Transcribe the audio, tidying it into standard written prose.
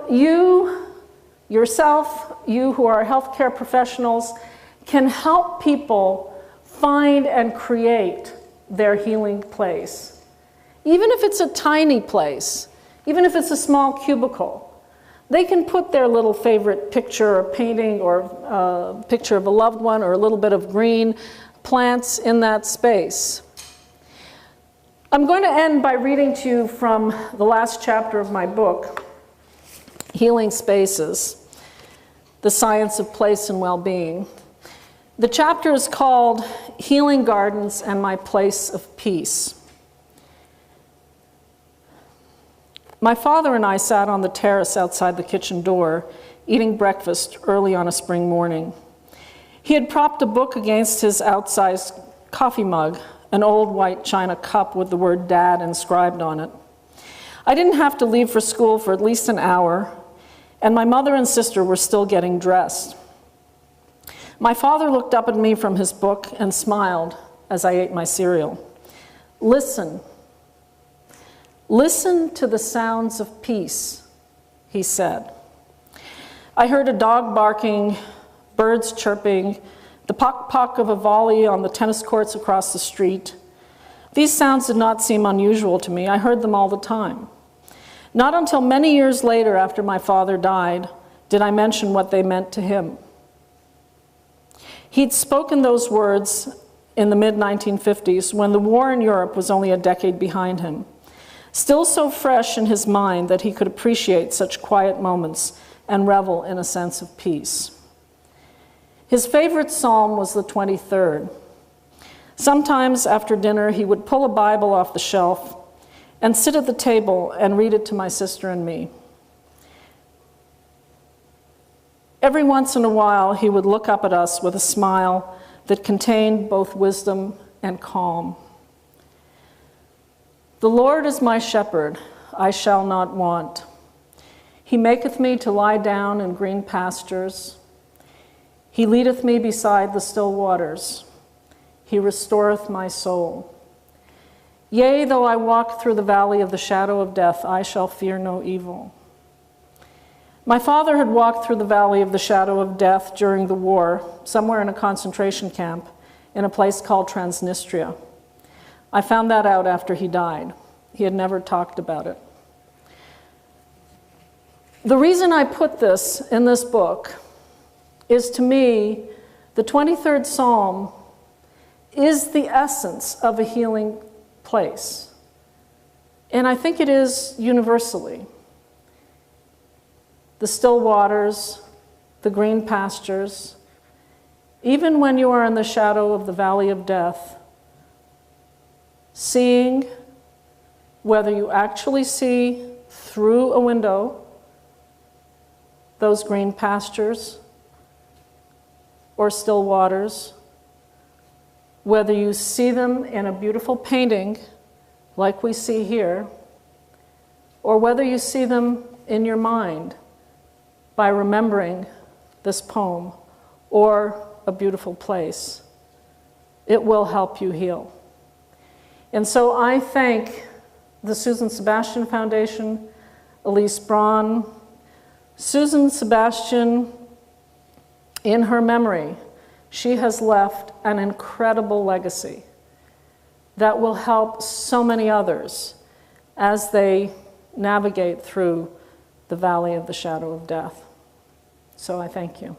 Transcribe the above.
You, yourself, you who are healthcare professionals, can help people find and create their healing place. Even if it's a tiny place, even if it's a small cubicle, they can put their little favorite picture or painting or a picture of a loved one or a little bit of green plants in that space. I'm going to end by reading to you from the last chapter of my book, Healing Spaces, The Science of Place and Well-Being. The chapter is called Healing Gardens and My Place of Peace. My father and I sat on the terrace outside the kitchen door, eating breakfast early on a spring morning. He had propped a book against his outsized coffee mug, an old white china cup with the word Dad inscribed on it. I didn't have to leave for school for at least an hour, and my mother and sister were still getting dressed. My father looked up at me from his book and smiled as I ate my cereal. Listen to the sounds of peace, he said. I heard a dog barking, birds chirping, the pock-pock of a volley on the tennis courts across the street. These sounds did not seem unusual to me. I heard them all the time. Not until many years later, after my father died, did I mention what they meant to him. He'd spoken those words in the mid-1950s when the war in Europe was only a decade behind him, still so fresh in his mind that he could appreciate such quiet moments and revel in a sense of peace. His favorite psalm was the 23rd. Sometimes after dinner, he would pull a Bible off the shelf and sit at the table and read it to my sister and me. Every once in a while, he would look up at us with a smile that contained both wisdom and calm. The Lord is my shepherd, I shall not want. He maketh me to lie down in green pastures. He leadeth me beside the still waters. He restoreth my soul. Yea, though I walk through the valley of the shadow of death, I shall fear no evil. My father had walked through the valley of the shadow of death during the war, somewhere in a concentration camp, in a place called Transnistria. I found that out after he died. He had never talked about it. The reason I put this in this book is, to me, the 23rd Psalm is the essence of a healing place. And I think it is universally. The still waters, the green pastures, even when you are in the shadow of the valley of death, seeing, whether you actually see through a window those green pastures or still waters, whether you see them in a beautiful painting like we see here, or whether you see them in your mind by remembering this poem or a beautiful place, it will help you heal. And so I thank the Susan Sebastian Foundation, Elise Braun. Susan Sebastian, in her memory, she has left an incredible legacy that will help so many others as they navigate through the valley of the shadow of death. So I thank you.